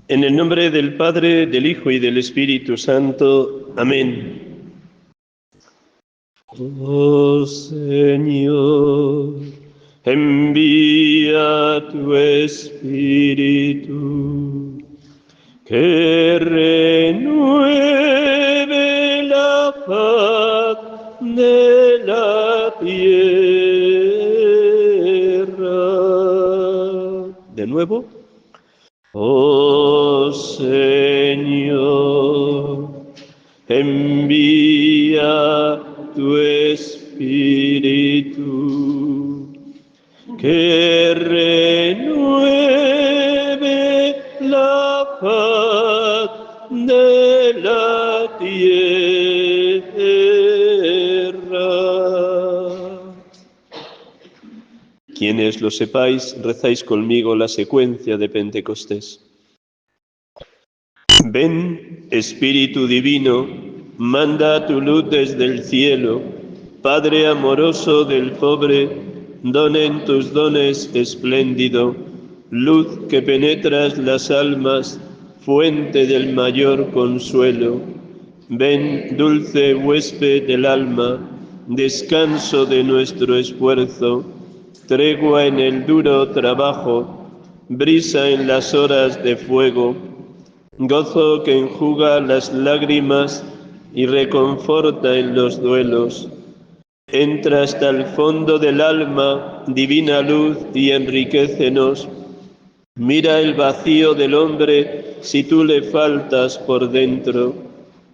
En el nombre del Padre, del Hijo y del Espíritu Santo. Amén. Oh Señor, envía tu Espíritu, que renueve la paz de la tierra. De nuevo. Oh Señor, envía tu Espíritu, que renueve la paz de la tierra. Quienes lo sepáis, rezáis conmigo la secuencia de Pentecostés. Ven, Espíritu Divino, manda tu luz desde el cielo. Padre amoroso del pobre, dona en tus dones espléndido, luz que penetras las almas, fuente del mayor consuelo. Ven, dulce huésped del alma, descanso de nuestro esfuerzo, tregua en el duro trabajo, brisa en las horas de fuego, gozo que enjuga las lágrimas y reconforta en los duelos. Entra hasta el fondo del alma, divina luz, y enriquécenos. Mira el vacío del hombre si tú le faltas por dentro.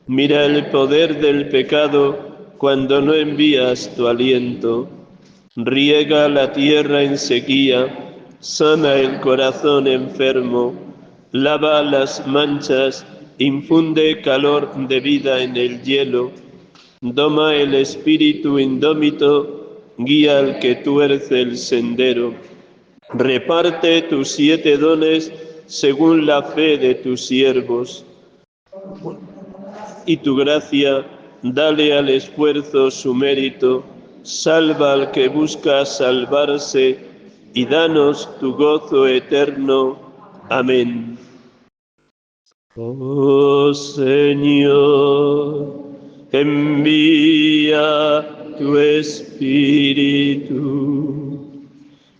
Mira el poder del pecado cuando no envías tu aliento. Riega la tierra en sequía, sana el corazón enfermo, lava las manchas, infunde calor de vida en el hielo, doma el espíritu indómito, guía al que tuerce el sendero. Reparte tus 7 dones según la fe de tus siervos, y tu gracia, dale al esfuerzo su mérito, salva al que busca salvarse, y danos tu gozo eterno. Amén. Oh Señor, envía tu Espíritu,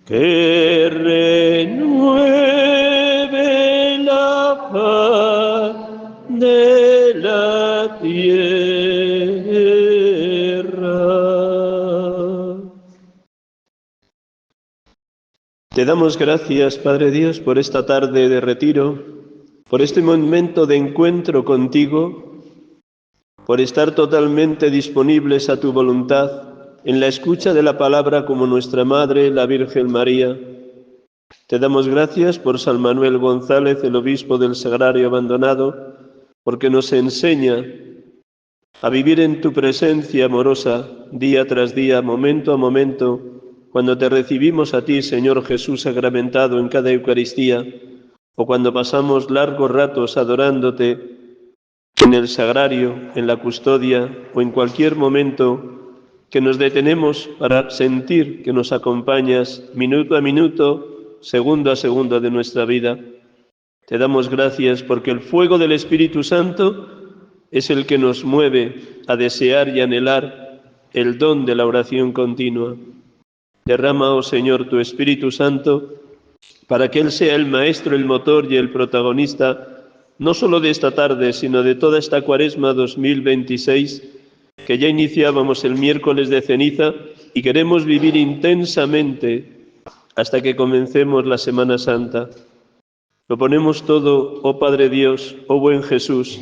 que renueve la paz de la tierra. Te damos gracias, Padre Dios, por esta tarde de retiro, por este momento de encuentro contigo, por estar totalmente disponibles a tu voluntad en la escucha de la palabra como nuestra Madre, la Virgen María. Te damos gracias por San Manuel González, el obispo del Sagrario Abandonado, porque nos enseña a vivir en tu presencia amorosa, día tras día, momento a momento, cuando te recibimos a ti, Señor Jesús sacramentado en cada Eucaristía, o cuando pasamos largos ratos adorándote en el sagrario, en la custodia, o en cualquier momento que nos detenemos para sentir que nos acompañas minuto a minuto, segundo a segundo de nuestra vida. Te damos gracias porque el fuego del Espíritu Santo es el que nos mueve a desear y anhelar el don de la oración continua. Derrama, oh Señor, tu Espíritu Santo para que Él sea el maestro, el motor y el protagonista no solo de esta tarde, sino de toda esta Cuaresma 2026, que ya iniciábamos el miércoles de ceniza y queremos vivir intensamente hasta que comencemos la Semana Santa. Lo ponemos todo, oh Padre Dios, oh buen Jesús,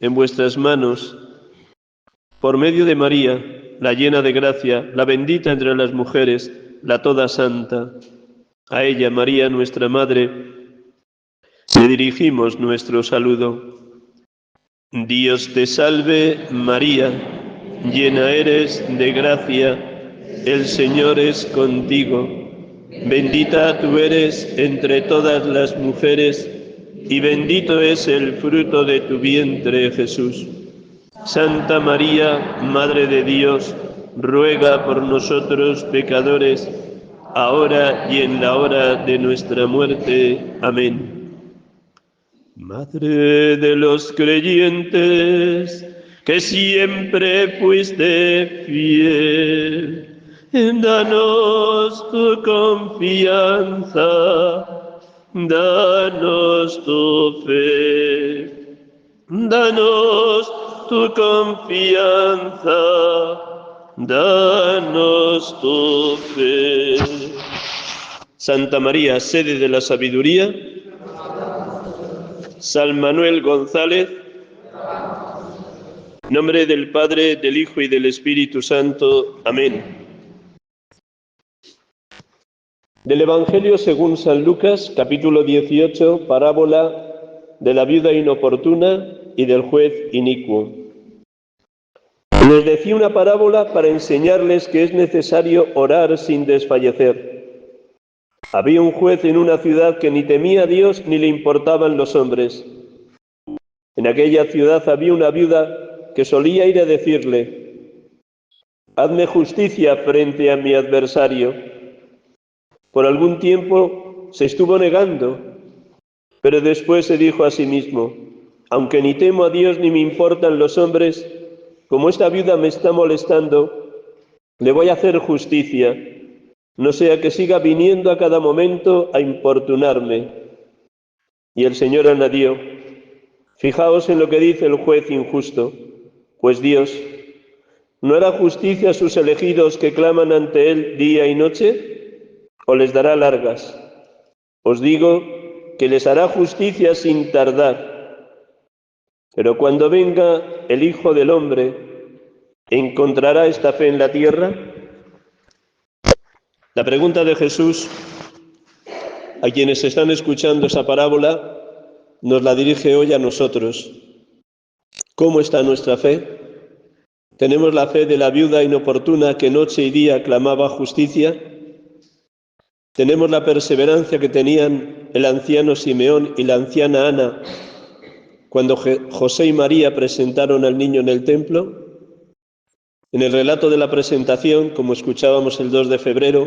en vuestras manos, por medio de María, la llena de gracia, la bendita entre las mujeres, la toda santa. A ella, María, nuestra Madre, le dirigimos nuestro saludo. Dios te salve, María, llena eres de gracia, el Señor es contigo. Bendita tú eres entre todas las mujeres, y bendito es el fruto de tu vientre, Jesús. Santa María, Madre de Dios, ruega por nosotros pecadores, ahora y en la hora de nuestra muerte. Amén. Madre de los creyentes, que siempre fuiste fiel, danos tu confianza, danos tu fe, danos tu confianza, danos tu fe. Santa María, sede de la sabiduría, San Manuel González, en nombre del Padre, del Hijo y del Espíritu Santo. Amén. Del Evangelio según San Lucas, capítulo 18, parábola de la viuda inoportuna y del juez inicuo. Les decía una parábola para enseñarles que es necesario orar sin desfallecer. Había un juez en una ciudad que ni temía a Dios ni le importaban los hombres. En aquella ciudad había una viuda que solía ir a decirle: «Hazme justicia frente a mi adversario». Por algún tiempo se estuvo negando, pero después se dijo a sí mismo: «Aunque ni temo a Dios ni me importan los hombres, como esta viuda me está molestando, le voy a hacer justicia, no sea que siga viniendo a cada momento a importunarme». Y el Señor añadió: «Fijaos en lo que dice el juez injusto, pues Dios ¿no hará justicia a sus elegidos que claman ante Él día y noche? ¿O les dará largas? Os digo que les hará justicia sin tardar. Pero cuando venga el Hijo del Hombre, ¿encontrará esta fe en la tierra?». La pregunta de Jesús a quienes están escuchando esa parábola nos la dirige hoy a nosotros. ¿Cómo está nuestra fe? ¿Tenemos la fe de la viuda inoportuna que noche y día clamaba justicia? ¿Tenemos la perseverancia que tenían el anciano Simeón y la anciana Ana cuando José y María presentaron al niño en el templo? En el relato de la presentación, como escuchábamos el 2 de febrero,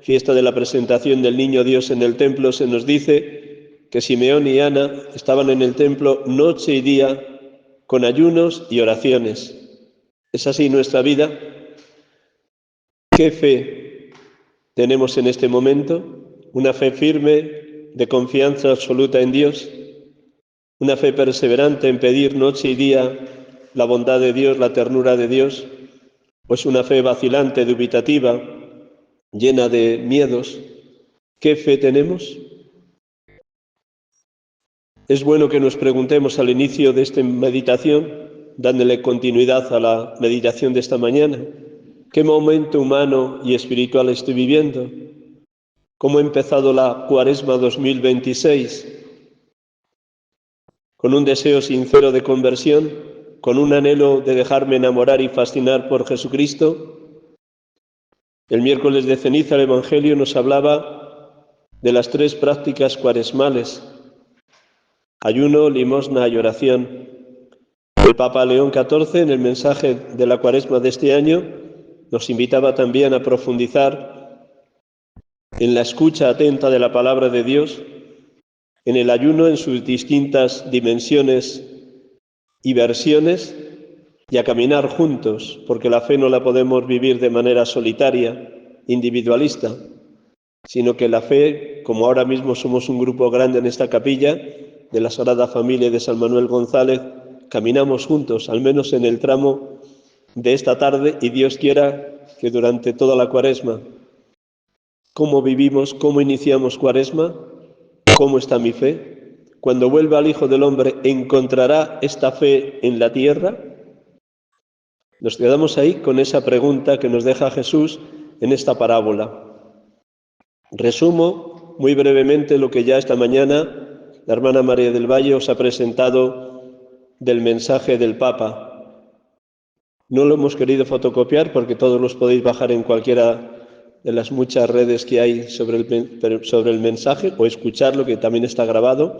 fiesta de la presentación del Niño Dios en el templo, se nos dice que Simeón y Ana estaban en el templo noche y día con ayunos y oraciones. ¿Es así nuestra vida? ¿Qué fe tenemos en este momento? ¿Una fe firme, de confianza absoluta en Dios? ¿Una fe perseverante en pedir noche y día la bondad de Dios, la ternura de Dios? ¿O es una fe vacilante, dubitativa, llena de miedos? ¿Qué fe tenemos? Es bueno que nos preguntemos al inicio de esta meditación, dándole continuidad a la meditación de esta mañana, ¿qué momento humano y espiritual estoy viviendo? ¿Cómo he empezado la Cuaresma 2026? ¿Con un deseo sincero de conversión? ¿Con un anhelo de dejarme enamorar y fascinar por Jesucristo? El miércoles de ceniza el Evangelio nos hablaba de las 3 prácticas cuaresmales: ayuno, limosna y oración. El Papa León XIV, en el mensaje de la Cuaresma de este año, nos invitaba también a profundizar en la escucha atenta de la palabra de Dios, en el ayuno en sus distintas dimensiones y versiones, y a caminar juntos, porque la fe no la podemos vivir de manera solitaria, individualista, sino que la fe, como ahora mismo somos un grupo grande en esta capilla, de la Sagrada Familia de San Manuel González, caminamos juntos, al menos en el tramo de esta tarde, y Dios quiera que durante toda la Cuaresma. ¿Cómo vivimos? ¿Cómo iniciamos Cuaresma? ¿Cómo está mi fe? Cuando vuelva el Hijo del Hombre, ¿encontrará esta fe en la tierra? Nos quedamos ahí con esa pregunta que nos deja Jesús en esta parábola. Resumo muy brevemente lo que ya esta mañana la hermana María del Valle os ha presentado del mensaje del Papa. No lo hemos querido fotocopiar porque todos los podéis bajar en cualquiera de las muchas redes que hay sobre el mensaje, o escucharlo, que también está grabado.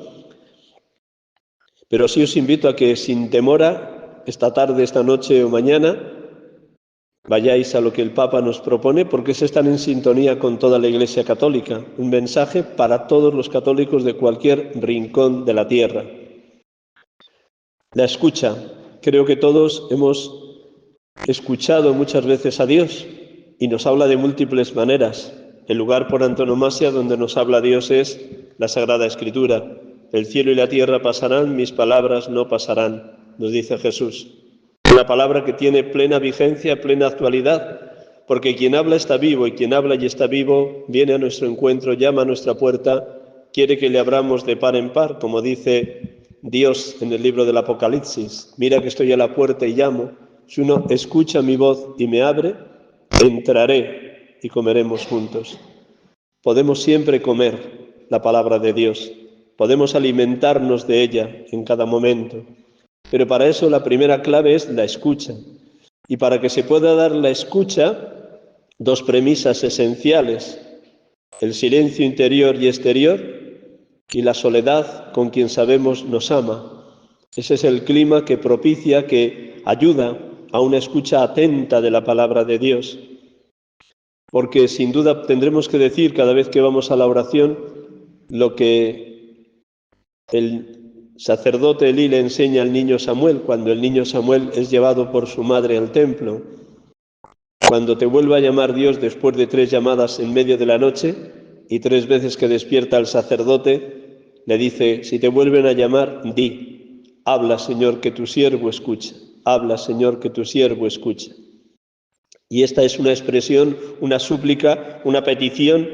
Pero sí os invito a que sin demora, esta tarde, esta noche o mañana, vayáis a lo que el Papa nos propone, porque están en sintonía con toda la Iglesia Católica. Un mensaje para todos los católicos de cualquier rincón de la tierra. La escucha. Creo que todos hemos escuchado muchas veces a Dios y nos habla de múltiples maneras. El lugar por antonomasia donde nos habla Dios es la Sagrada Escritura. El cielo y la tierra pasarán, mis palabras no pasarán, nos dice Jesús. Una palabra que tiene plena vigencia, plena actualidad, porque quien habla está vivo, y quien habla y está vivo viene a nuestro encuentro, llama a nuestra puerta, quiere que le abramos de par en par, como dice Dios en el libro del Apocalipsis. Mira que estoy a la puerta y llamo. Si uno escucha mi voz y me abre, entraré y comeremos juntos. Podemos siempre comer la palabra de Dios, podemos alimentarnos de ella en cada momento, pero para eso la primera clave es la escucha. Y para que se pueda dar la escucha, dos premisas esenciales: el silencio interior y exterior y la soledad con quien sabemos nos ama. Ese es el clima que propicia, que ayuda a una escucha atenta de la palabra de Dios. Porque sin duda tendremos que decir cada vez que vamos a la oración lo que el sacerdote Elí le enseña al niño Samuel cuando el niño Samuel es llevado por su madre al templo. Cuando te vuelva a llamar Dios después de 3 llamadas en medio de la noche y 3 veces que despierta al sacerdote, le dice: si te vuelven a llamar, di: habla, Señor, que tu siervo escucha. Habla, Señor, que tu siervo escucha. Y esta es una expresión, una súplica, una petición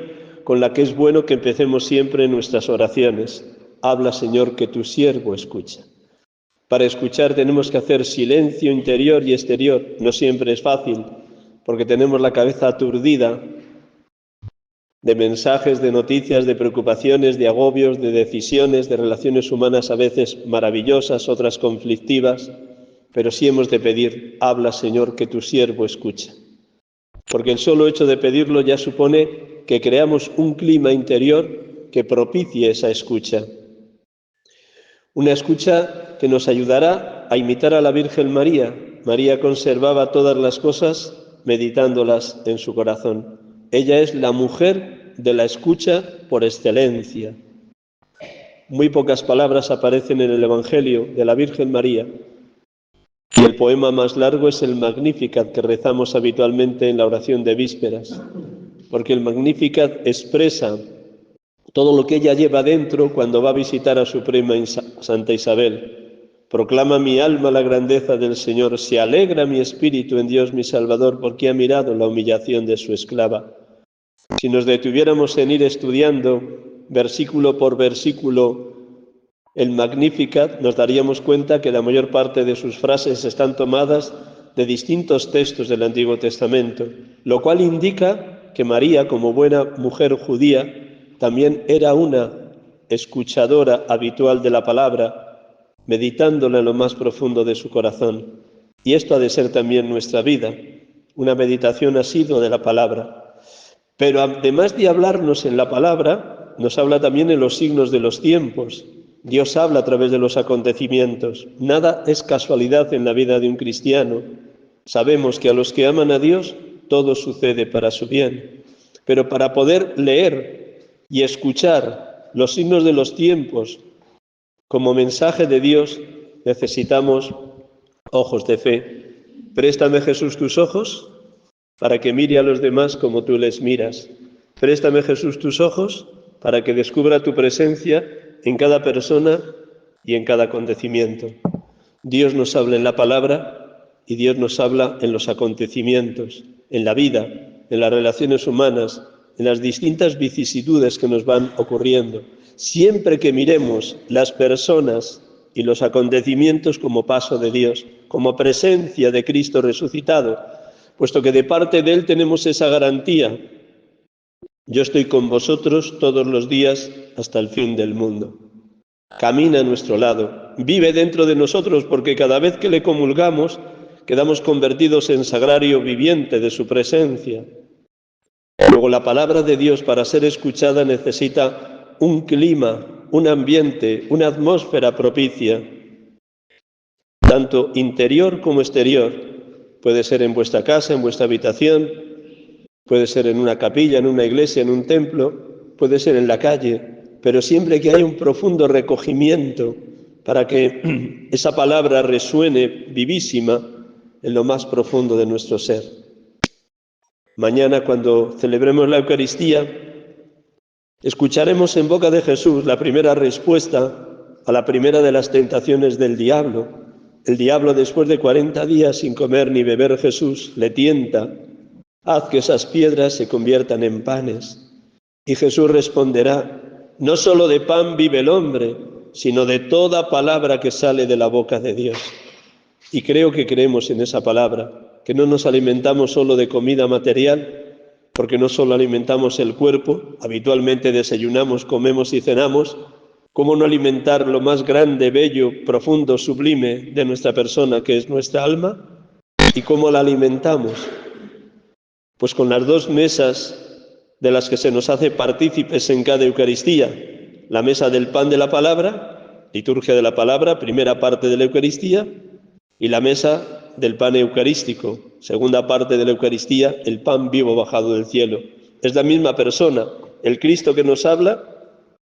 con la que es bueno que empecemos siempre nuestras oraciones. Habla, Señor, que tu siervo escucha. Para escuchar tenemos que hacer silencio interior y exterior. No siempre es fácil, porque tenemos la cabeza aturdida de mensajes, de noticias, de preocupaciones, de agobios, de decisiones, de relaciones humanas a veces maravillosas, otras conflictivas, pero sí hemos de pedir: habla, Señor, que tu siervo escucha. Porque el solo hecho de pedirlo ya supone que creamos un clima interior que propicie esa escucha. Una escucha que nos ayudará a imitar a la Virgen María. María conservaba todas las cosas meditándolas en su corazón. Ella es la mujer de la escucha por excelencia. Muy pocas palabras aparecen en el Evangelio de la Virgen María. Y el poema más largo es el Magnificat, que rezamos habitualmente en la oración de vísperas, porque el Magnificat expresa todo lo que ella lleva dentro cuando va a visitar a su prima Santa Isabel. Proclama mi alma la grandeza del Señor, se alegra mi espíritu en Dios mi Salvador, porque ha mirado la humillación de su esclava. Si nos detuviéramos en ir estudiando versículo por versículo el Magnificat, nos daríamos cuenta que la mayor parte de sus frases están tomadas de distintos textos del Antiguo Testamento, lo cual indica que María, como buena mujer judía, también era una escuchadora habitual de la palabra, meditándola en lo más profundo de su corazón. Y esto ha de ser también nuestra vida, una meditación asidua de la palabra. Pero además de hablarnos en la palabra, nos habla también en los signos de los tiempos. Dios habla a través de los acontecimientos. Nada es casualidad en la vida de un cristiano. Sabemos que a los que aman a Dios todo sucede para su bien. Pero para poder leer y escuchar los signos de los tiempos como mensaje de Dios, necesitamos ojos de fe. Préstame, Jesús, tus ojos para que mire a los demás como tú les miras. Préstame, Jesús, tus ojos para que descubra tu presencia en cada persona y en cada acontecimiento. Dios nos habla en la palabra y Dios nos habla en los acontecimientos, en la vida, en las relaciones humanas, en las distintas vicisitudes que nos van ocurriendo. Siempre que miremos las personas y los acontecimientos como paso de Dios, como presencia de Cristo resucitado, puesto que de parte de Él tenemos esa garantía: yo estoy con vosotros todos los días hasta el fin del mundo. Camina a nuestro lado, vive dentro de nosotros, porque cada vez que le comulgamos quedamos convertidos en sagrario viviente de su presencia. Luego, la palabra de Dios, para ser escuchada, necesita un clima, un ambiente, una atmósfera propicia, tanto interior como exterior. Puede ser en vuestra casa, en vuestra habitación, puede ser en una capilla, en una iglesia, en un templo, puede ser en la calle, pero siempre que haya un profundo recogimiento para que esa palabra resuene vivísima en lo más profundo de nuestro ser. Mañana, cuando celebremos la Eucaristía, escucharemos en boca de Jesús la primera respuesta a la primera de las tentaciones del diablo. El diablo, después de 40 días sin comer ni beber, Jesús le tienta: haz que esas piedras se conviertan en panes. Y Jesús responderá: no solo de pan vive el hombre, sino de toda palabra que sale de la boca de Dios. Y creo que creemos en esa palabra, que no nos alimentamos solo de comida material, porque no solo alimentamos el cuerpo, habitualmente desayunamos, comemos y cenamos. ¿Cómo no alimentar lo más grande, bello, profundo, sublime de nuestra persona, que es nuestra alma? ¿Y cómo la alimentamos? Pues con las dos mesas de las que se nos hace partícipes en cada Eucaristía: la mesa del pan de la palabra, liturgia de la palabra, primera parte de la Eucaristía, y la mesa del pan eucarístico, segunda parte de la Eucaristía, el pan vivo bajado del cielo. Es la misma persona. El Cristo que nos habla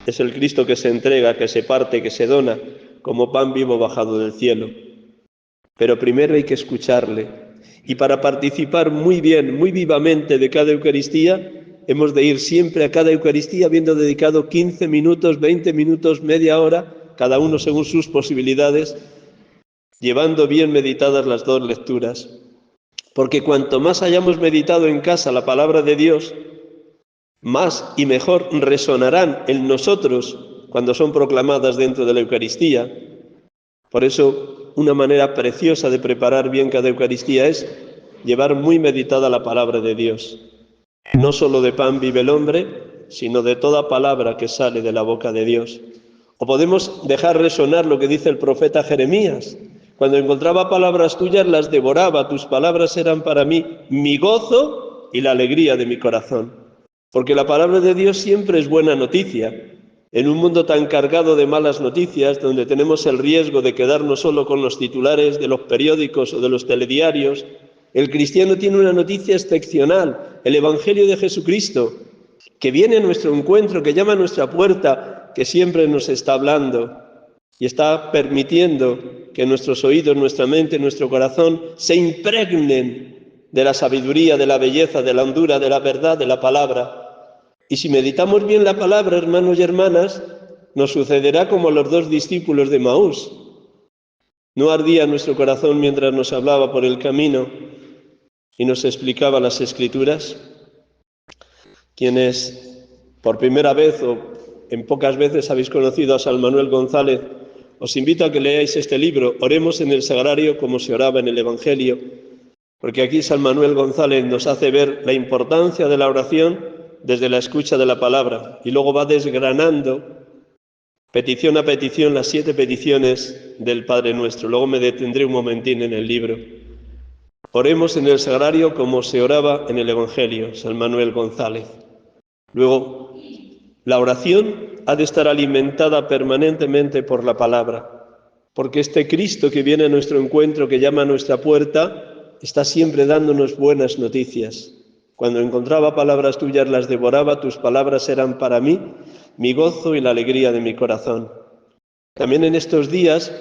es el Cristo que se entrega, que se parte, que se dona como pan vivo bajado del cielo. Pero primero hay que escucharle. Y para participar muy bien, muy vivamente de cada Eucaristía, hemos de ir siempre a cada Eucaristía habiendo dedicado 15 minutos, 20 minutos, media hora, cada uno según sus posibilidades, llevando bien meditadas las dos lecturas. Porque cuanto más hayamos meditado en casa la palabra de Dios, más y mejor resonarán en nosotros cuando son proclamadas dentro de la Eucaristía. Por eso, una manera preciosa de preparar bien cada Eucaristía es llevar muy meditada la palabra de Dios. No solo de pan vive el hombre, sino de toda palabra que sale de la boca de Dios. O podemos dejar resonar lo que dice el profeta Jeremías: cuando encontraba palabras tuyas las devoraba, tus palabras eran para mí mi gozo y la alegría de mi corazón. Porque la palabra de Dios siempre es buena noticia. En un mundo tan cargado de malas noticias, donde tenemos el riesgo de quedarnos solo con los titulares de los periódicos o de los telediarios, el cristiano tiene una noticia excepcional: el Evangelio de Jesucristo, que viene a nuestro encuentro, que llama a nuestra puerta, que siempre nos está hablando y está permitiendo que nuestros oídos, nuestra mente, nuestro corazón se impregnen de la sabiduría, de la belleza, de la hondura, de la verdad, de la palabra. Y si meditamos bien la palabra, hermanos y hermanas, nos sucederá como a los dos discípulos de Maús. ¿No ardía nuestro corazón mientras nos hablaba por el camino y nos explicaba las Escrituras? Quienes por primera vez o en pocas veces habéis conocido a San Manuel González, os invito a que leáis este libro, Oremos en el Sagrario como se oraba en el Evangelio, porque aquí San Manuel González nos hace ver la importancia de la oración desde la escucha de la palabra, y luego va desgranando petición a petición las 7 peticiones del Padre Nuestro. Luego me detendré un momentín en el libro. Oremos en el Sagrario como se oraba en el Evangelio, San Manuel González. Luego, la oración ha de estar alimentada permanentemente por la palabra, porque este Cristo que viene a nuestro encuentro, que llama a nuestra puerta, está siempre dándonos buenas noticias. Cuando encontraba palabras tuyas las devoraba, tus palabras eran para mí mi gozo y la alegría de mi corazón. También en estos días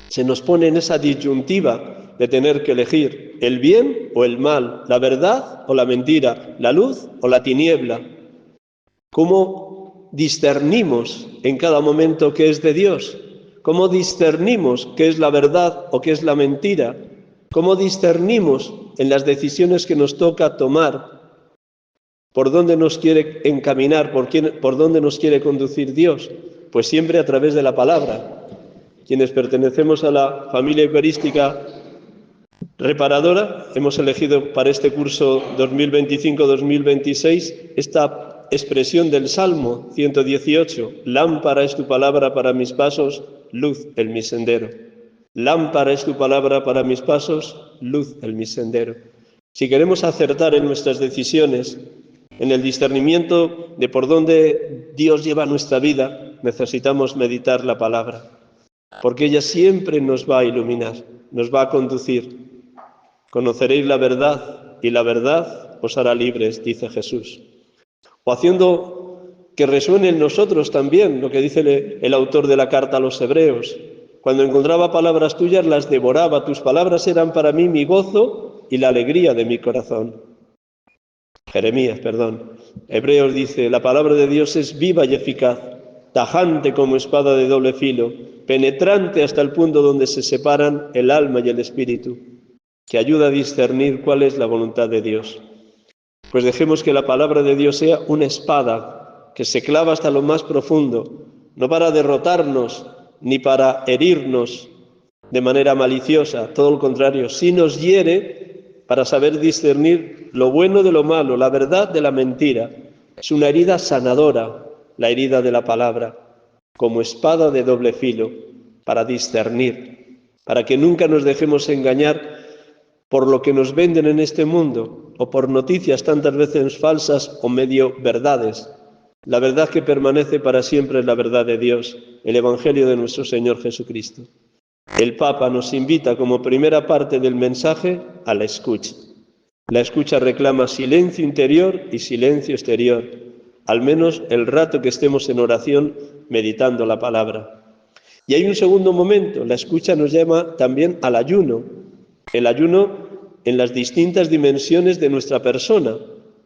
se nos pone en esa disyuntiva de tener que elegir el bien o el mal, la verdad o la mentira, la luz o la tiniebla. ¿Cómo discernimos en cada momento qué es de Dios? ¿Cómo discernimos qué es la verdad o qué es la mentira? ¿Cómo discernimos en las decisiones que nos toca tomar por dónde nos quiere encaminar, por dónde nos quiere conducir Dios? Pues siempre a través de la palabra. Quienes pertenecemos a la familia eucarística reparadora, hemos elegido para este curso 2025-2026 esta expresión del Salmo 118: lámpara es tu palabra para mis pasos, luz en mi sendero. Lámpara es tu palabra para mis pasos, luz en mi sendero. Si queremos acertar en nuestras decisiones, en el discernimiento de por dónde Dios lleva nuestra vida, necesitamos meditar la palabra, porque ella siempre nos va a iluminar, nos va a conducir. Conoceréis la verdad y la verdad os hará libres, dice Jesús. O haciendo que resuene en nosotros también lo que dice el autor de la carta a los Hebreos: Cuando encontraba palabras tuyas, las devoraba. Tus palabras eran para mí mi gozo y la alegría de mi corazón. Jeremías, perdón. Hebreos dice, la palabra de Dios es viva y eficaz, tajante como espada de doble filo, penetrante hasta el punto donde se separan el alma y el espíritu, que ayuda a discernir cuál es la voluntad de Dios. Pues dejemos que la palabra de Dios sea una espada que se clava hasta lo más profundo, no para derrotarnos ni para herirnos de manera maliciosa, todo lo contrario, sí nos hiere para saber discernir lo bueno de lo malo, la verdad de la mentira. Es una herida sanadora, la herida de la palabra, como espada de doble filo, para discernir, para que nunca nos dejemos engañar por lo que nos venden en este mundo o por noticias tantas veces falsas o medio verdades. La verdad que permanece para siempre es la verdad de Dios, el Evangelio de nuestro Señor Jesucristo. El Papa nos invita como primera parte del mensaje a la escucha. La escucha reclama silencio interior y silencio exterior, al menos el rato que estemos en oración meditando la palabra. Y hay un segundo momento, la escucha nos llama también al ayuno. El ayuno en las distintas dimensiones de nuestra persona.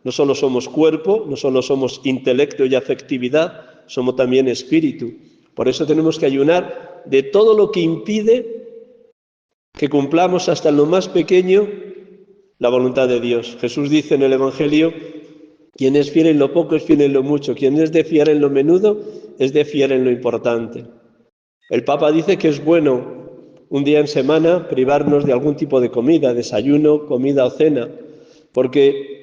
No solo somos cuerpo, no solo somos intelecto y afectividad, somos también espíritu. Por eso tenemos que ayunar de todo lo que impide que cumplamos hasta en lo más pequeño la voluntad de Dios. Jesús dice en el Evangelio, quien es fiel en lo poco es fiel en lo mucho, quien es de fiar en lo menudo es de fiar en lo importante. El Papa dice que es bueno un día en semana privarnos de algún tipo de comida, desayuno, comida o cena, porque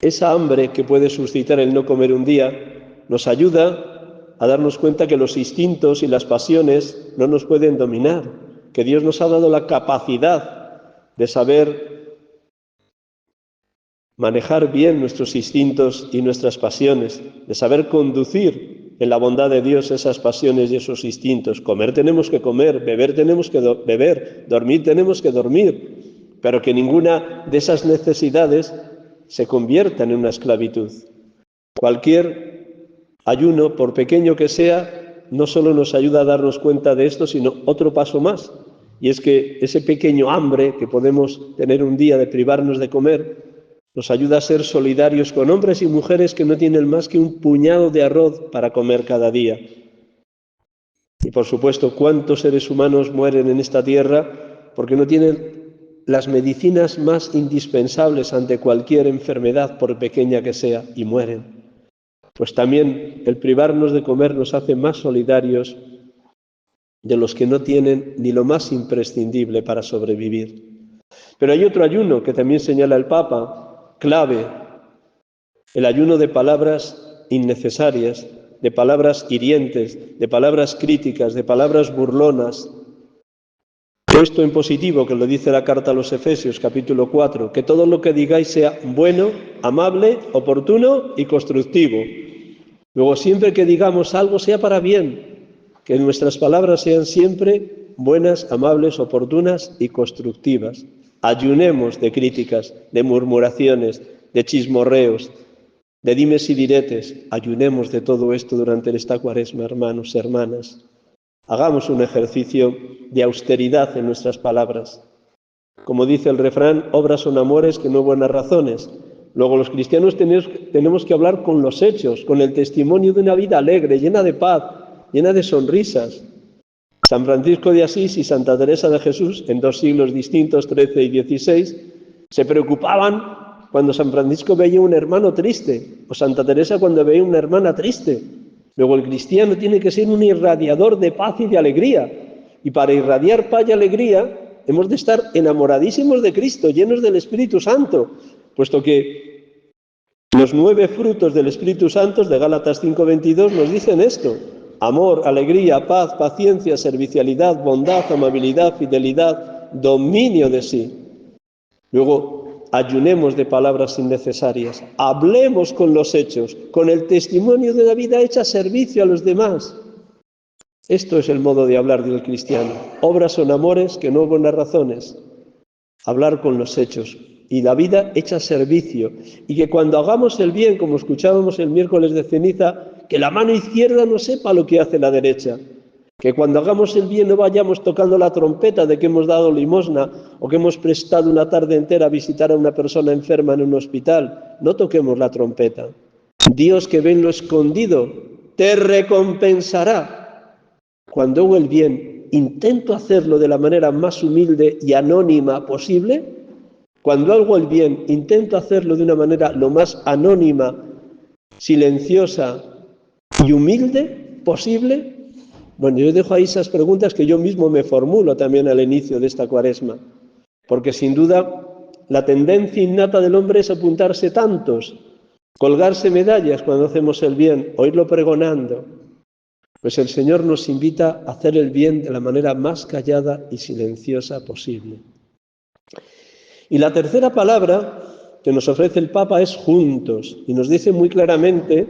esa hambre que puede suscitar el no comer un día nos ayuda a darnos cuenta que los instintos y las pasiones no nos pueden dominar, que Dios nos ha dado la capacidad de saber manejar bien nuestros instintos y nuestras pasiones, de saber conducir en la bondad de Dios esas pasiones y esos instintos. Comer tenemos que comer, beber tenemos que beber, dormir tenemos que dormir, pero que ninguna de esas necesidades se convierta en una esclavitud. Cualquier ayuno, por pequeño que sea, no solo nos ayuda a darnos cuenta de esto, sino otro paso más, y es que ese pequeño hambre que podemos tener un día de privarnos de comer, nos ayuda a ser solidarios con hombres y mujeres que no tienen más que un puñado de arroz para comer cada día. Y por supuesto, ¿cuántos seres humanos mueren en esta tierra porque no tienen las medicinas más indispensables ante cualquier enfermedad, por pequeña que sea, y mueren? Pues también el privarnos de comer nos hace más solidarios de los que no tienen ni lo más imprescindible para sobrevivir. Pero hay otro ayuno que también señala el Papa, clave, el ayuno de palabras innecesarias, de palabras hirientes, de palabras críticas, de palabras burlonas. Puesto en positivo, que lo dice la carta a los Efesios, capítulo 4, que todo lo que digáis sea bueno, amable, oportuno y constructivo. Luego, siempre que digamos algo sea para bien, que nuestras palabras sean siempre buenas, amables, oportunas y constructivas. Ayunemos de críticas, de murmuraciones, de chismorreos, de dimes y diretes. Ayunemos de todo esto durante esta Cuaresma, hermanos y hermanas. Hagamos un ejercicio de austeridad en nuestras palabras. Como dice el refrán, obras son amores que no buenas razones. Luego los cristianos tenemos que hablar con los hechos, con el testimonio de una vida alegre, llena de paz, llena de sonrisas. San Francisco de Asís y Santa Teresa de Jesús, en 2 siglos distintos, XIII y XVI, se preocupaban cuando San Francisco veía un hermano triste, o Santa Teresa cuando veía una hermana triste. Luego el cristiano tiene que ser un irradiador de paz y de alegría. Y para irradiar paz y alegría hemos de estar enamoradísimos de Cristo, llenos del Espíritu Santo, puesto que los 9 frutos del Espíritu Santo de Gálatas 5:22 nos dicen esto: amor, alegría, paz, paciencia, servicialidad, bondad, amabilidad, fidelidad, dominio de sí. Luego, ayunemos de palabras innecesarias, hablemos con los hechos, con el testimonio de la vida hecha servicio a los demás. Esto es el modo de hablar del cristiano. Obras son amores que no buenas razones. Hablar con los hechos y la vida hecha servicio. Y que cuando hagamos el bien, como escuchábamos el miércoles de ceniza, que la mano izquierda no sepa lo que hace la derecha. Que cuando hagamos el bien no vayamos tocando la trompeta de que hemos dado limosna o que hemos prestado una tarde entera a visitar a una persona enferma en un hospital. No toquemos la trompeta. Dios, que ve en lo escondido, te recompensará. Cuando hago el bien, intento hacerlo de la manera más humilde y anónima posible. Cuando hago el bien, intento hacerlo de una manera lo más anónima, silenciosa y humilde posible. Bueno, yo dejo ahí esas preguntas que yo mismo me formulo también al inicio de esta Cuaresma, porque sin duda la tendencia innata del hombre es apuntarse tantos, colgarse medallas cuando hacemos el bien, oírlo pregonando. Pues el Señor nos invita a hacer el bien de la manera más callada y silenciosa posible. Y la tercera palabra que nos ofrece el Papa es juntos, y nos dice muy claramente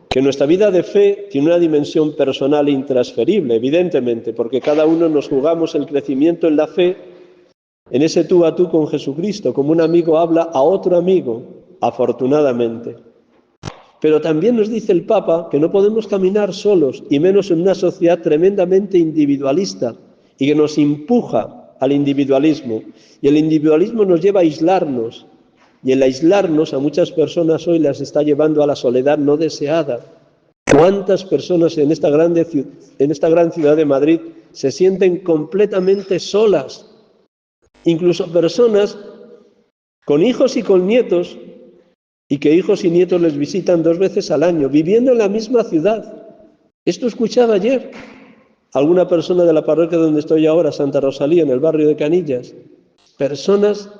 que nuestra vida de fe tiene una dimensión personal e intransferible, evidentemente, porque cada uno nos jugamos el crecimiento en la fe en ese tú a tú con Jesucristo, como un amigo habla a otro amigo, afortunadamente. Pero también nos dice el Papa que no podemos caminar solos, y menos en una sociedad tremendamente individualista y que nos empuja al individualismo. Y el individualismo nos lleva a aislarnos, y el aislarnos a muchas personas hoy las está llevando a la soledad no deseada. ¿Cuántas personas en esta gran ciudad de Madrid se sienten completamente solas? Incluso personas con hijos y con nietos, y que hijos y nietos les visitan 2 veces al año, viviendo en la misma ciudad. Esto escuchaba ayer alguna persona de la parroquia donde estoy ahora, Santa Rosalía, en el barrio de Canillas. Personas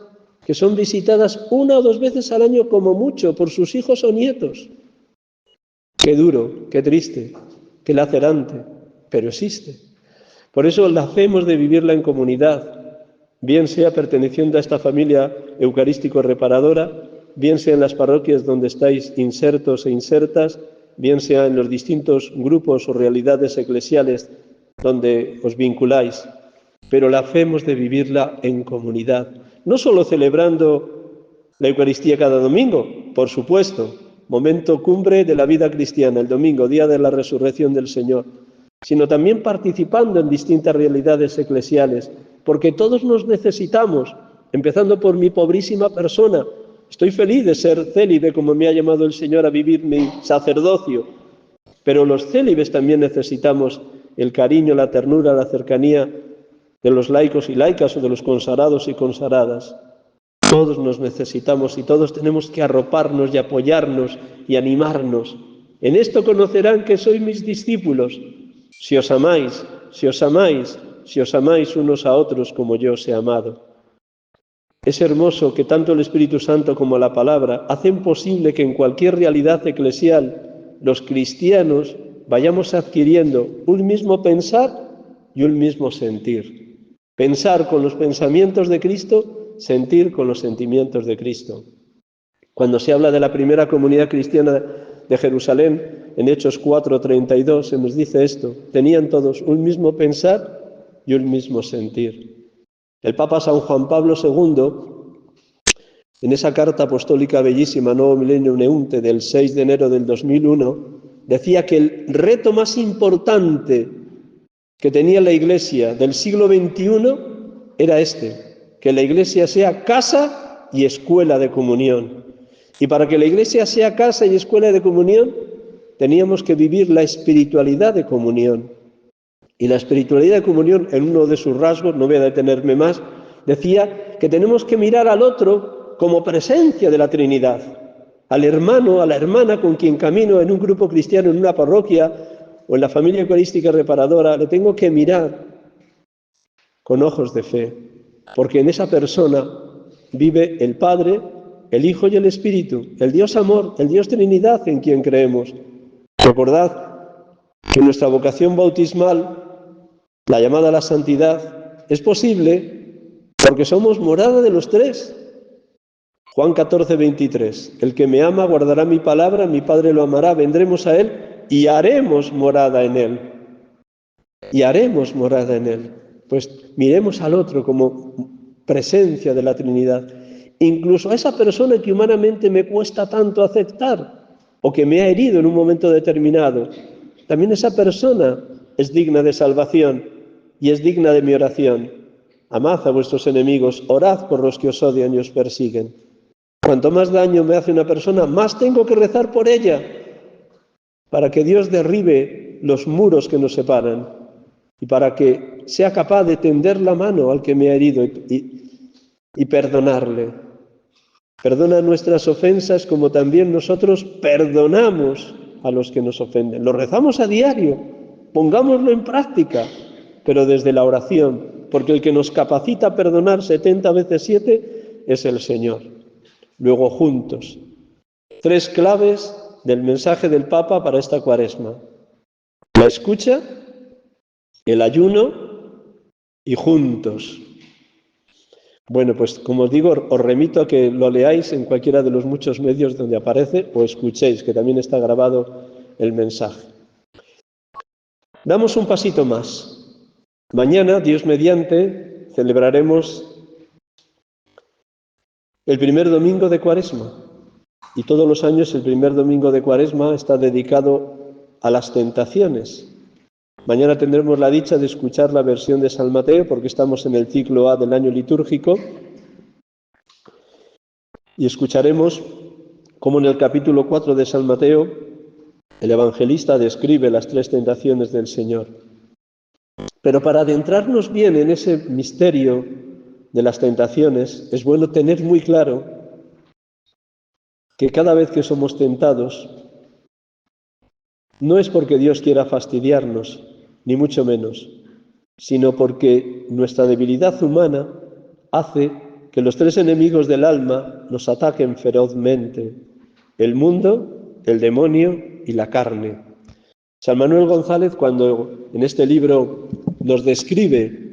que son visitadas 1 o 2 veces al año como mucho por sus hijos o nietos. Qué duro, qué triste, qué lacerante, pero existe. Por eso la fe hemos de vivirla en comunidad, bien sea perteneciendo a esta familia eucarístico-reparadora, bien sea en las parroquias donde estáis insertos e insertas, bien sea en los distintos grupos o realidades eclesiales donde os vinculáis. Pero la fe hemos de vivirla en comunidad, no solo celebrando la Eucaristía cada domingo, por supuesto, momento cumbre de la vida cristiana, el domingo, día de la resurrección del Señor, sino también participando en distintas realidades eclesiales, porque todos nos necesitamos, empezando por mi pobrísima persona. Estoy feliz de ser célibe, como me ha llamado el Señor a vivir mi sacerdocio, pero los célibes también necesitamos el cariño, la ternura, la cercanía de los laicos y laicas o de los consagrados y consagradas. Todos nos necesitamos y todos tenemos que arroparnos y apoyarnos y animarnos. En esto conocerán que sois mis discípulos, si os amáis, si os amáis, si os amáis unos a otros como yo os he amado. Es hermoso que tanto el Espíritu Santo como la palabra hacen posible que en cualquier realidad eclesial los cristianos vayamos adquiriendo un mismo pensar y un mismo sentir. Pensar con los pensamientos de Cristo, sentir con los sentimientos de Cristo. Cuando se habla de la primera comunidad cristiana de Jerusalén, en Hechos 4:32, se nos dice esto: tenían todos un mismo pensar y un mismo sentir. El Papa San Juan Pablo II, en esa carta apostólica bellísima, Novo Millennium Neunte, del 6 de enero del 2001, decía que el reto más importante que tenía la Iglesia del siglo XXI era que la Iglesia sea casa y escuela de comunión. Y para que la Iglesia sea casa y escuela de comunión, teníamos que vivir la espiritualidad de comunión. Y la espiritualidad de comunión, en uno de sus rasgos, no voy a detenerme más, decía que tenemos que mirar al otro como presencia de la Trinidad. Al hermano, a la hermana con quien camino en un grupo cristiano, en una parroquia o en la familia eucarística reparadora, le tengo que mirar con ojos de fe, porque en esa persona vive el Padre, el Hijo y el Espíritu, el Dios amor, el Dios Trinidad en quien creemos. Recordad que nuestra vocación bautismal, la llamada a la santidad, es posible porque somos morada de los tres. Juan 14:23, el que me ama guardará mi palabra, mi Padre lo amará, vendremos a él y haremos morada en él. Y haremos morada en él. Pues miremos al otro como presencia de la Trinidad. Incluso a esa persona que humanamente me cuesta tanto aceptar o que me ha herido en un momento determinado. También esa persona es digna de salvación y es digna de mi oración. Amad a vuestros enemigos, orad por los que os odian y os persiguen. Cuanto más daño me hace una persona, más tengo que rezar por ella, para que Dios derribe los muros que nos separan y para que sea capaz de tender la mano al que me ha herido y perdonarle. Perdona nuestras ofensas como también nosotros perdonamos a los que nos ofenden. Lo rezamos a diario, pongámoslo en práctica, pero desde la oración, porque el que nos capacita a perdonar 70 veces 7 es el Señor. Luego juntos. 3 claves del mensaje del Papa para esta Cuaresma: la escucha, el ayuno y juntos. Bueno, pues como os digo, os remito a que lo leáis en cualquiera de los muchos medios donde aparece o escuchéis, que también está grabado el mensaje. Damos un pasito más. Mañana, Dios mediante, celebraremos el primer domingo de Cuaresma. Y todos los años el primer domingo de Cuaresma está dedicado a las tentaciones. Mañana tendremos la dicha de escuchar la versión de San Mateo, porque estamos en el ciclo A del año litúrgico, y escucharemos cómo en el capítulo 4 de San Mateo el evangelista describe las 3 tentaciones del Señor. Pero para adentrarnos bien en ese misterio de las tentaciones, es bueno tener muy claro que cada vez que somos tentados, no es porque Dios quiera fastidiarnos, ni mucho menos, sino porque nuestra debilidad humana hace que los 3 enemigos del alma nos ataquen ferozmente: el mundo, el demonio y la carne. San Manuel González, cuando en este libro nos describe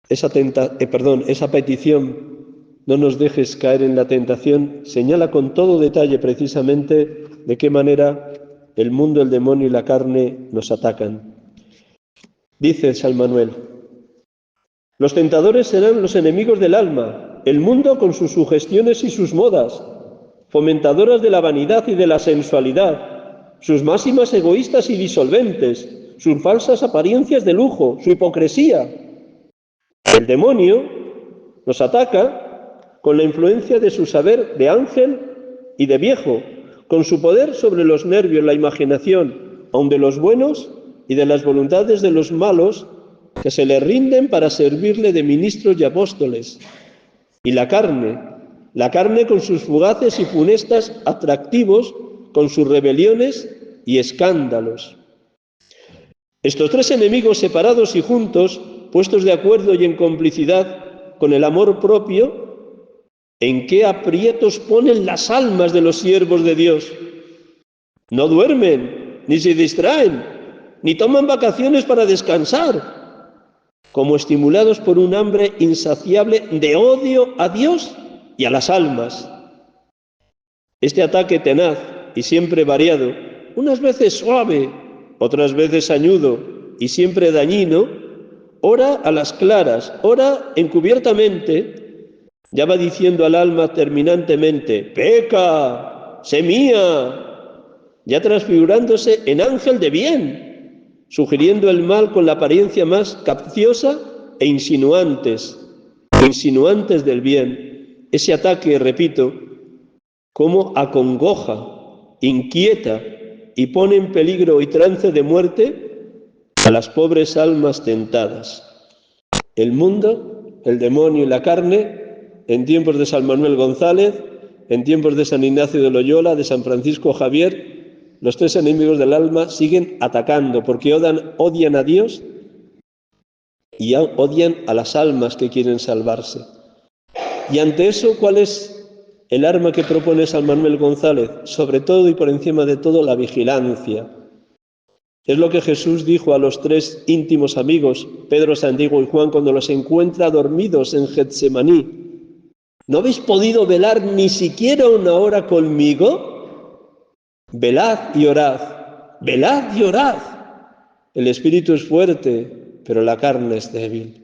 esa petición, no nos dejes caer en la tentación, señala con todo detalle precisamente de qué manera el mundo, el demonio y la carne nos atacan. Dice San Manuel: los tentadores serán los enemigos del alma, el mundo con sus sugestiones y sus modas, fomentadoras de la vanidad y de la sensualidad, sus máximas egoístas y disolventes, sus falsas apariencias de lujo, su hipocresía. El demonio nos ataca con la influencia de su saber de ángel y de viejo, con su poder sobre los nervios, la imaginación, aun de los buenos, y de las voluntades de los malos, que se le rinden para servirle de ministros y apóstoles. Y la carne con sus fugaces y funestas atractivos, con sus rebeliones y escándalos. Estos 3 enemigos separados y juntos, puestos de acuerdo y en complicidad con el amor propio, ¿en qué aprietos ponen las almas de los siervos de Dios? No duermen, ni se distraen, ni toman vacaciones para descansar, como estimulados por un hambre insaciable de odio a Dios y a las almas. Este ataque tenaz y siempre variado, unas veces suave, otras veces sañudo y siempre dañino, ora a las claras, ora encubiertamente, ya va diciendo al alma terminantemente: peca, sé mía, ya transfigurándose en ángel de bien, sugiriendo el mal con la apariencia más capciosa e insinuantes del bien. Ese ataque, repito, cómo acongoja, inquieta y pone en peligro y trance de muerte a las pobres almas tentadas. El mundo, el demonio y la carne, en tiempos de San Manuel González, en tiempos de San Ignacio de Loyola, de San Francisco Javier, los 3 enemigos del alma siguen atacando porque odian a Dios y odian a las almas que quieren salvarse. Y ante eso, ¿cuál es el arma que propone San Manuel González? Sobre todo y por encima de todo, la vigilancia. Es lo que Jesús dijo a los 3 íntimos amigos, Pedro, Santiago y Juan, cuando los encuentra dormidos en Getsemaní. ¿No habéis podido velar ni siquiera una hora conmigo? Velad y orad, velad y orad. El espíritu es fuerte, pero la carne es débil.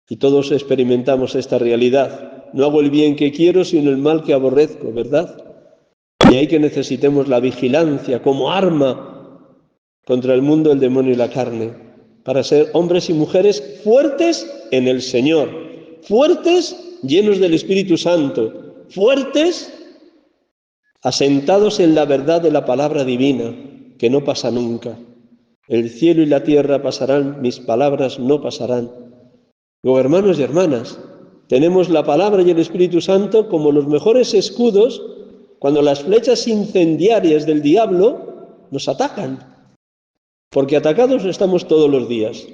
Y todos experimentamos esta realidad. No hago el bien que quiero, sino el mal que aborrezco, ¿verdad? Y ahí que necesitemos la vigilancia como arma contra el mundo, el demonio y la carne, para ser hombres y mujeres fuertes en el Señor, fuertes llenos del Espíritu Santo, fuertes asentados en la verdad de la palabra divina, que no pasa nunca. El cielo y la tierra pasarán, mis palabras no pasarán. Luego, hermanos y hermanas, tenemos la palabra y el Espíritu Santo como los mejores escudos cuando las flechas incendiarias del diablo nos atacan. Porque atacados estamos todos los días.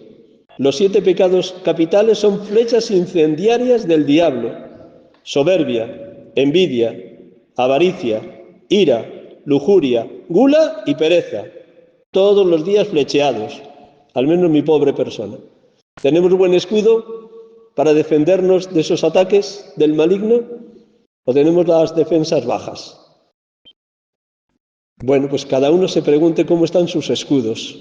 Los 7 pecados capitales son flechas incendiarias del diablo. Soberbia, envidia, avaricia, ira, lujuria, gula y pereza. Todos los días flecheados, al menos mi pobre persona. ¿Tenemos buen escudo para defendernos de esos ataques del maligno o tenemos las defensas bajas? Bueno, pues cada uno se pregunte cómo están sus escudos.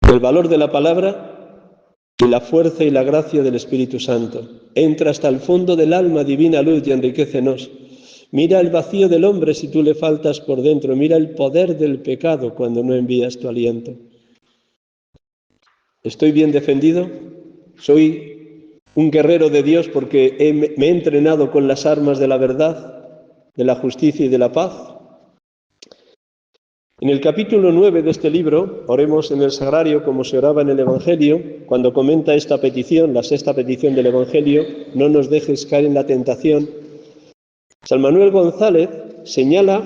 El valor de la palabra y la fuerza y la gracia del Espíritu Santo. Entra hasta el fondo del alma, divina luz, y enriquécenos. Mira el vacío del hombre si tú le faltas por dentro. Mira el poder del pecado cuando no envías tu aliento. ¿Estoy bien defendido? ¿Soy un guerrero de Dios porque me he entrenado con las armas de la verdad, de la justicia y de la paz? En el capítulo 9 de este libro, oremos en el sagrario como se oraba en el Evangelio, cuando comenta esta petición, la 6ª petición del Evangelio, no nos dejes caer en la tentación. San Manuel González señala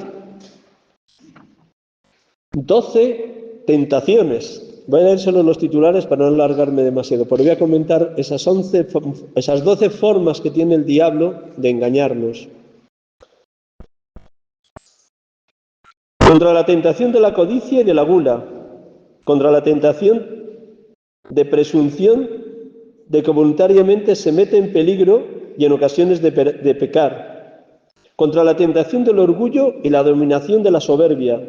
12 tentaciones. Voy a leer solo los titulares para no alargarme demasiado, pero voy a comentar esas 12 formas que tiene el diablo de engañarnos. Contra la tentación de la codicia y de la gula, contra la tentación de presunción de que voluntariamente se mete en peligro y en ocasiones de pecar, contra la tentación del orgullo y la dominación de la soberbia,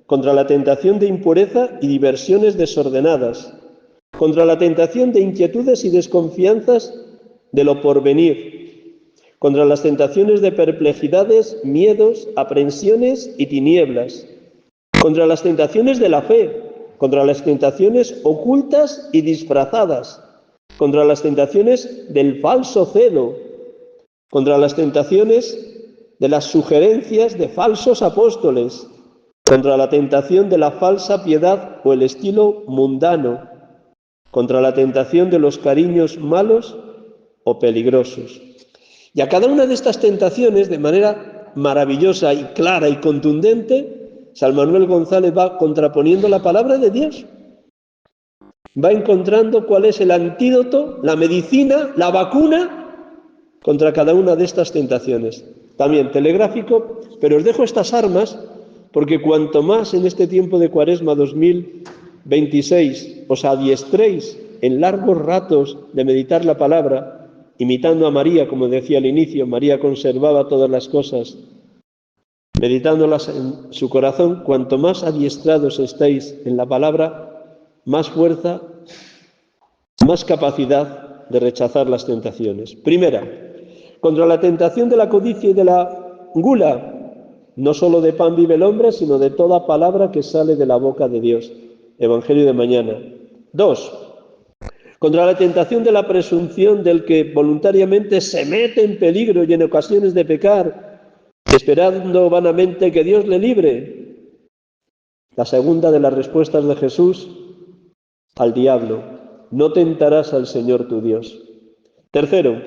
contra la tentación de impureza y diversiones desordenadas, contra la tentación de inquietudes y desconfianzas de lo porvenir, contra las tentaciones de perplejidades, miedos, aprensiones y tinieblas, contra las tentaciones de la fe, contra las tentaciones ocultas y disfrazadas, contra las tentaciones del falso celo, contra las tentaciones de las sugerencias de falsos apóstoles, contra la tentación de la falsa piedad o el estilo mundano, contra la tentación de los cariños malos o peligrosos. Y a cada una de estas tentaciones, de manera maravillosa y clara y contundente, San Manuel González va contraponiendo la palabra de Dios. Va encontrando cuál es el antídoto, la medicina, la vacuna contra cada una de estas tentaciones. También telegráfico, pero os dejo estas armas porque cuanto más en este tiempo de Cuaresma 2026 os adiestréis en largos ratos de meditar la palabra, imitando a María, como decía al inicio, María conservaba todas las cosas, meditándolas en su corazón, cuanto más adiestrados estáis en la palabra, más fuerza, más capacidad de rechazar las tentaciones. Primera, contra la tentación de la codicia y de la gula, no solo de pan vive el hombre, sino de toda palabra que sale de la boca de Dios. Evangelio de mañana. 2. Contra la tentación de la presunción del que voluntariamente se mete en peligro y en ocasiones de pecar, esperando vanamente que Dios le libre. La segunda de las respuestas de Jesús al diablo: no tentarás al Señor tu Dios. Tercero,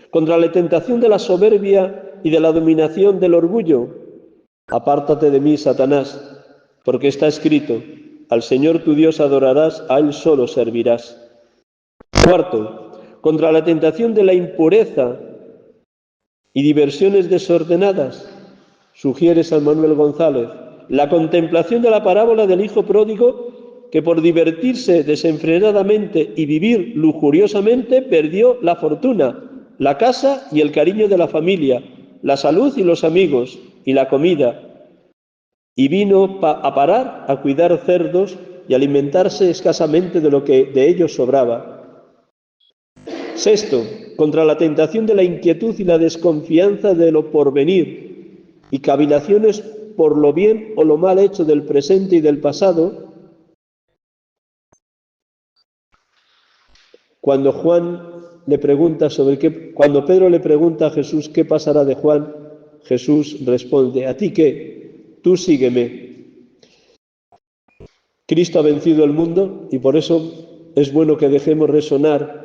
contra la tentación de la soberbia y de la dominación del orgullo: apártate de mí, Satanás, porque está escrito: al Señor tu Dios adorarás, a Él solo servirás. Cuarto, contra la tentación de la impureza y diversiones desordenadas, sugiere San Manuel González la contemplación de la parábola del hijo pródigo que por divertirse desenfrenadamente y vivir lujuriosamente perdió la fortuna, la casa y el cariño de la familia, la salud y los amigos y la comida, y vino a parar a cuidar cerdos y alimentarse escasamente de lo que de ellos sobraba. Sexto, contra la tentación de la inquietud y la desconfianza de lo porvenir y cavilaciones por lo bien o lo mal hecho del presente y del pasado, cuando cuando Pedro le pregunta a Jesús qué pasará de Juan, Jesús responde: ¿a ti qué? Tú sígueme. Cristo ha vencido el mundo y por eso es bueno que dejemos resonar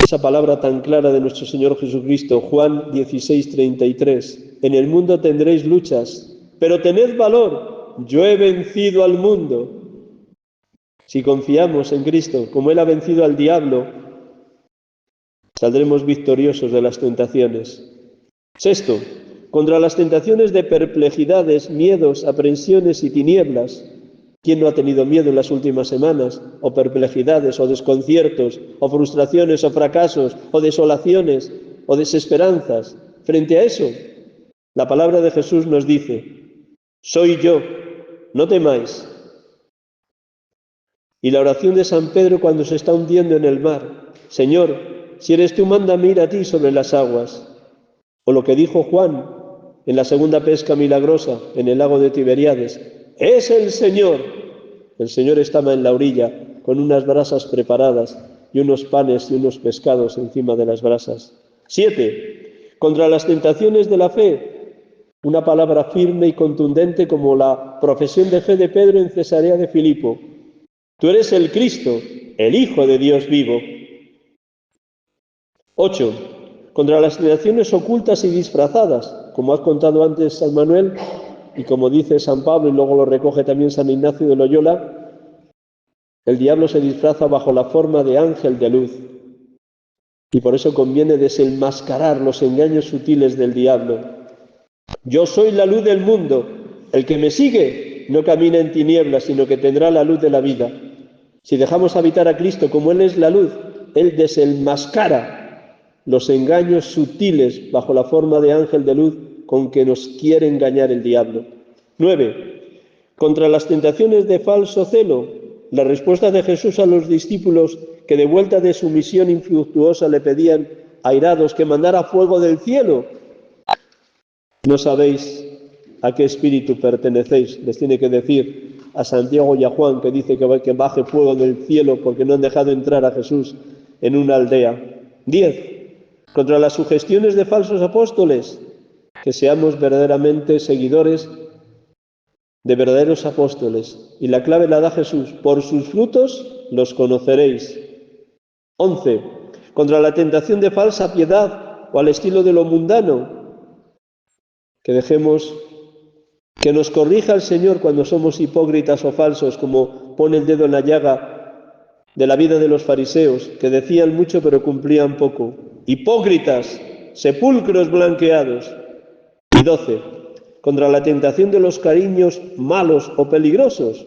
esa palabra tan clara de nuestro Señor Jesucristo, Juan 16:33. En el mundo tendréis luchas, pero tened valor, yo he vencido al mundo. Si confiamos en Cristo, como Él ha vencido al diablo, saldremos victoriosos de las tentaciones. Sexto, contra las tentaciones de perplejidades, miedos, aprensiones y tinieblas. ¿Quién no ha tenido miedo en las últimas semanas? O perplejidades, o desconciertos, o frustraciones, o fracasos, o desolaciones, o desesperanzas. Frente a eso, la palabra de Jesús nos dice: soy yo, no temáis. Y la oración de San Pedro cuando se está hundiendo en el mar: Señor, si eres tú, mándame ir a ti sobre las aguas. O lo que dijo Juan en la segunda pesca milagrosa en el lago de Tiberíades: ¡es el Señor! El Señor estaba en la orilla con unas brasas preparadas y unos panes y unos pescados encima de las brasas. 7. Contra las tentaciones de la fe, una palabra firme y contundente como la profesión de fe de Pedro en Cesarea de Filipo: tú eres el Cristo, el Hijo de Dios vivo. 8. Contra las tentaciones ocultas y disfrazadas, como has contado antes San Manuel, y como dice San Pablo, y luego lo recoge también San Ignacio de Loyola, el diablo se disfraza bajo la forma de ángel de luz. Y por eso conviene desenmascarar los engaños sutiles del diablo. Yo soy la luz del mundo. El que me sigue no camina en tinieblas, sino que tendrá la luz de la vida. Si dejamos habitar a Cristo como Él es la luz, Él desenmascara los engaños sutiles bajo la forma de ángel de luz con que nos quiere engañar el diablo. 9. Contra las tentaciones de falso celo, la respuesta de Jesús a los discípulos que de vuelta de su misión infructuosa le pedían, airados, que mandara fuego del cielo. No sabéis a qué espíritu pertenecéis, les tiene que decir a Santiago y a Juan, que dice que baje fuego del cielo porque no han dejado entrar a Jesús en una aldea. 10. Contra las sugestiones de falsos apóstoles, que seamos verdaderamente seguidores de verdaderos apóstoles. Y la clave la da Jesús: por sus frutos los conoceréis. 11. Contra la tentación de falsa piedad o al estilo de lo mundano, que dejemos que nos corrija el Señor cuando somos hipócritas o falsos, como pone el dedo en la llaga de la vida de los fariseos, que decían mucho pero cumplían poco. Hipócritas, sepulcros blanqueados. Y 12. Contra la tentación de los cariños malos o peligrosos,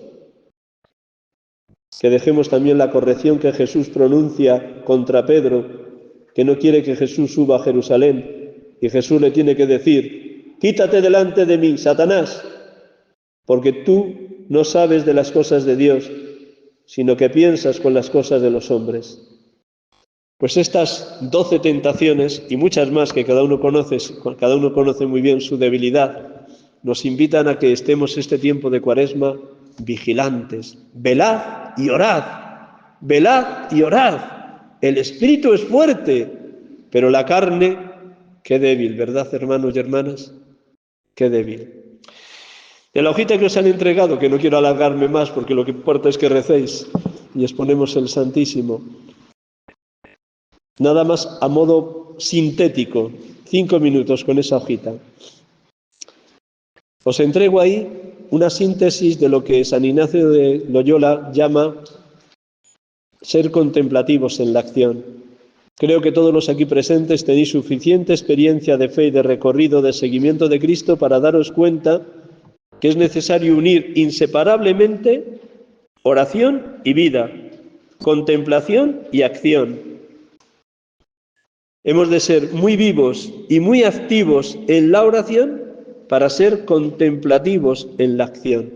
que dejemos también la corrección que Jesús pronuncia contra Pedro, que no quiere que Jesús suba a Jerusalén, y Jesús le tiene que decir: quítate delante de mí, Satanás, porque tú no sabes de las cosas de Dios, sino que piensas con las cosas de los hombres. Pues estas 12 tentaciones y muchas más que cada uno conoce muy bien su debilidad, nos invitan a que estemos este tiempo de Cuaresma vigilantes. Velad y orad, velad y orad. El espíritu es fuerte, pero la carne, qué débil, ¿verdad, hermanos y hermanas? Qué débil. De la hojita que os han entregado, que no quiero alargarme más porque lo que importa es que recéis y exponemos el Santísimo. Nada más a modo sintético, 5 minutos con esa hojita. Os entrego ahí una síntesis de lo que San Ignacio de Loyola llama ser contemplativos en la acción. Creo que todos los aquí presentes tenéis suficiente experiencia de fe y de recorrido de seguimiento de Cristo para daros cuenta que es necesario unir inseparablemente oración y vida, contemplación y acción. Hemos de ser muy vivos y muy activos en la oración para ser contemplativos en la acción.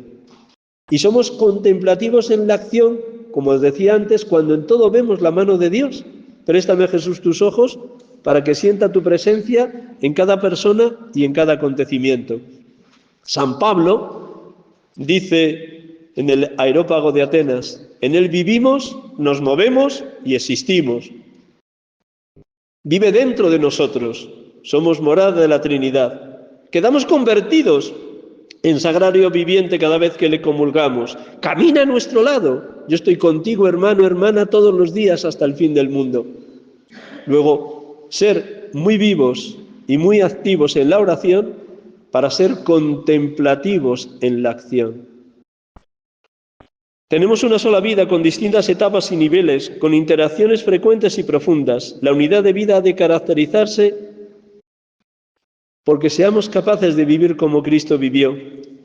Y somos contemplativos en la acción, como os decía antes, cuando en todo vemos la mano de Dios. Préstame, Jesús, tus ojos para que sienta tu presencia en cada persona y en cada acontecimiento. San Pablo dice en el Areópago de Atenas: en él vivimos, nos movemos y existimos. Vive dentro de nosotros, somos morada de la Trinidad. Quedamos convertidos en sagrario viviente cada vez que le comulgamos. Camina a nuestro lado. Yo estoy contigo, hermano, hermana, todos los días hasta el fin del mundo. Luego, ser muy vivos y muy activos en la oración para ser contemplativos en la acción. Tenemos una sola vida con distintas etapas y niveles, con interacciones frecuentes y profundas. La unidad de vida ha de caracterizarse porque seamos capaces de vivir como Cristo vivió.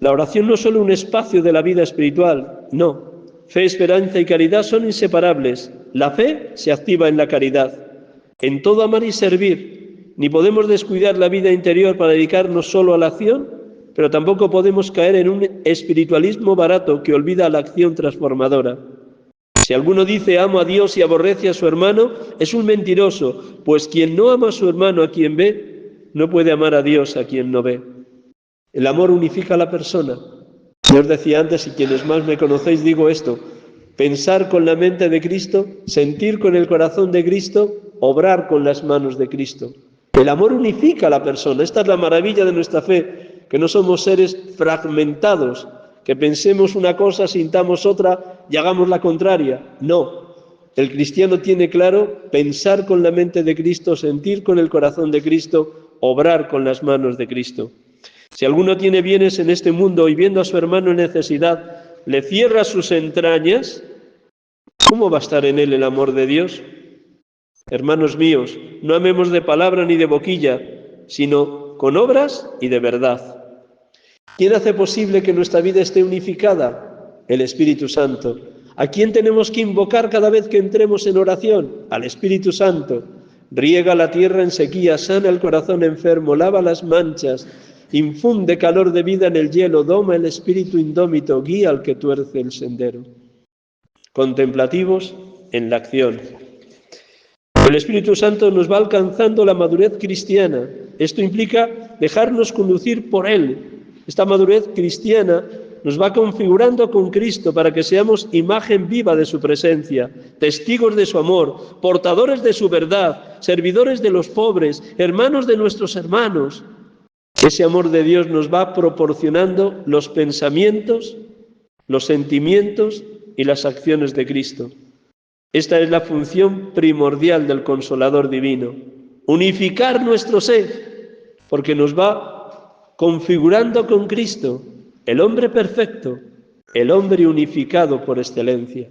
La oración no es solo un espacio de la vida espiritual, no. Fe, esperanza y caridad son inseparables. La fe se activa en la caridad, en todo amar y servir. Ni podemos descuidar la vida interior para dedicarnos solo a la acción, pero tampoco podemos caer en un espiritualismo barato que olvida la acción transformadora. Si alguno dice amo a Dios y aborrece a su hermano, es un mentiroso, pues quien no ama a su hermano a quien ve, no puede amar a Dios a quien no ve. El amor unifica a la persona. Yo os decía antes, y quienes más me conocéis digo esto: pensar con la mente de Cristo, sentir con el corazón de Cristo, obrar con las manos de Cristo. El amor unifica a la persona. Esta es la maravilla de nuestra fe, que no somos seres fragmentados, que pensemos una cosa, sintamos otra y hagamos la contraria. No. El cristiano tiene claro pensar con la mente de Cristo, sentir con el corazón de Cristo, obrar con las manos de Cristo. Si alguno tiene bienes en este mundo y viendo a su hermano en necesidad, le cierra sus entrañas, ¿cómo va a estar en él el amor de Dios? Hermanos míos, no amemos de palabra ni de boquilla, sino con obras y de verdad. ¿Quién hace posible que nuestra vida esté unificada? El Espíritu Santo. ¿A quién tenemos que invocar cada vez que entremos en oración? Al Espíritu Santo. Riega la tierra en sequía, sana el corazón enfermo, lava las manchas, infunde calor de vida en el hielo, doma el espíritu indómito, guía al que tuerce el sendero. Contemplativos en la acción. El Espíritu Santo nos va alcanzando la madurez cristiana. Esto implica dejarnos conducir por Él. Esta madurez cristiana nos va configurando con Cristo para que seamos imagen viva de su presencia, testigos de su amor, portadores de su verdad, servidores de los pobres, hermanos de nuestros hermanos. Ese amor de Dios nos va proporcionando los pensamientos, los sentimientos y las acciones de Cristo. Esta es la función primordial del Consolador Divino: unificar nuestro ser, porque nos va configurando con Cristo, el hombre perfecto, el hombre unificado por excelencia.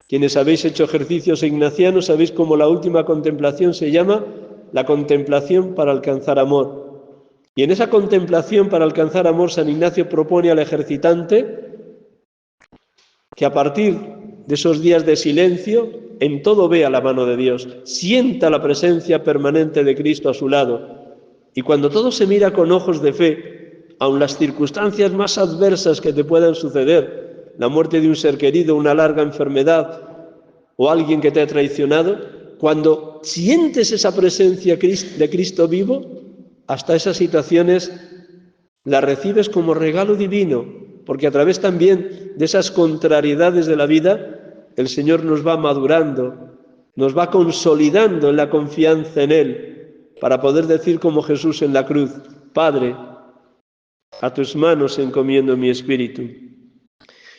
Quienes habéis hecho ejercicios ignacianos sabéis cómo la última contemplación se llama la contemplación para alcanzar amor. Y en esa contemplación para alcanzar amor, San Ignacio propone al ejercitante que a partir de esos días de silencio, en todo vea la mano de Dios, sienta la presencia permanente de Cristo a su lado. Y cuando todo se mira con ojos de fe, aun las circunstancias más adversas que te puedan suceder, la muerte de un ser querido, una larga enfermedad o alguien que te ha traicionado, cuando sientes esa presencia de Cristo vivo, hasta esas situaciones las recibes como regalo divino, porque a través también de esas contrariedades de la vida, el Señor nos va madurando, nos va consolidando en la confianza en Él, para poder decir como Jesús en la cruz: Padre, a tus manos encomiendo mi espíritu.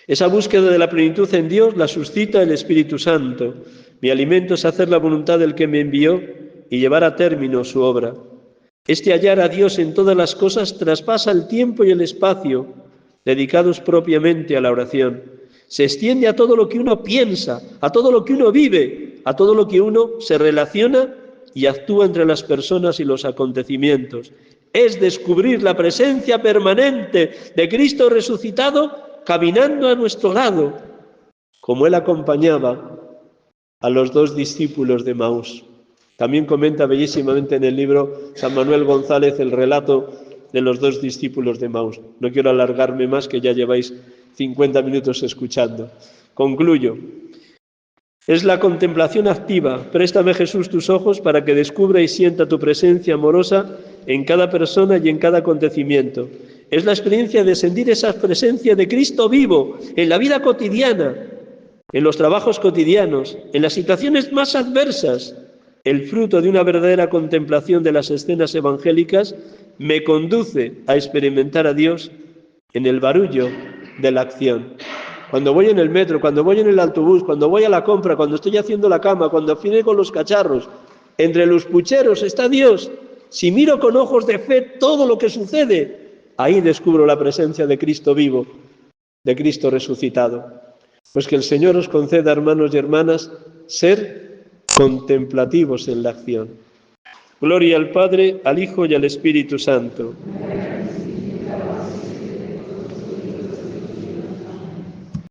Esa búsqueda de la plenitud en Dios la suscita el Espíritu Santo. Mi alimento es hacer la voluntad del que me envió y llevar a término su obra. Este hallar a Dios en todas las cosas traspasa el tiempo y el espacio dedicados propiamente a la oración. Se extiende a todo lo que uno piensa, a todo lo que uno vive, a todo lo que uno se relaciona y actúa entre las personas y los acontecimientos. Es descubrir la presencia permanente de Cristo resucitado caminando a nuestro lado, como Él acompañaba a los dos discípulos de Maús. También comenta bellísimamente en el libro San Manuel González el relato de los dos discípulos de Maús. No quiero alargarme más, que ya lleváis 50 minutos escuchando. Concluyo. Es la contemplación activa. Préstame, Jesús, tus ojos para que descubra y sienta tu presencia amorosa en cada persona y en cada acontecimiento. Es la experiencia de sentir esa presencia de Cristo vivo en la vida cotidiana, en los trabajos cotidianos, en las situaciones más adversas. El fruto de una verdadera contemplación de las escenas evangélicas me conduce a experimentar a Dios en el barullo de la acción. Cuando voy en el metro, cuando voy en el autobús, cuando voy a la compra, cuando estoy haciendo la cama, cuando afine con los cacharros, entre los pucheros está Dios. Si miro con ojos de fe todo lo que sucede, ahí descubro la presencia de Cristo vivo, de Cristo resucitado. Pues que el Señor os conceda, hermanos y hermanas, ser contemplativos en la acción. Gloria al Padre, al Hijo y al Espíritu Santo.